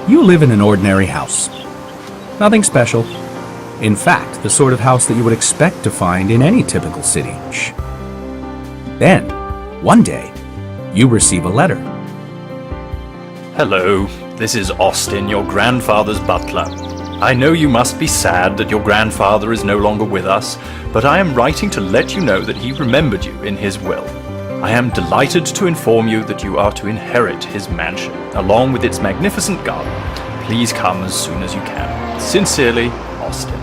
You live in an ordinary house. Nothing special. In fact, the sort of house that you would expect to find in any typical city. Shh. Then, one day, you receive a letter. Hello, this is Austin, your grandfather's butler. I know you must be sad that your grandfather is no longer with us, but I am writing to let you know that he remembered you in his will. I am delighted to inform you that you are to inherit his mansion, along with its magnificent garden. Please come as soon as you can. Sincerely, Austin.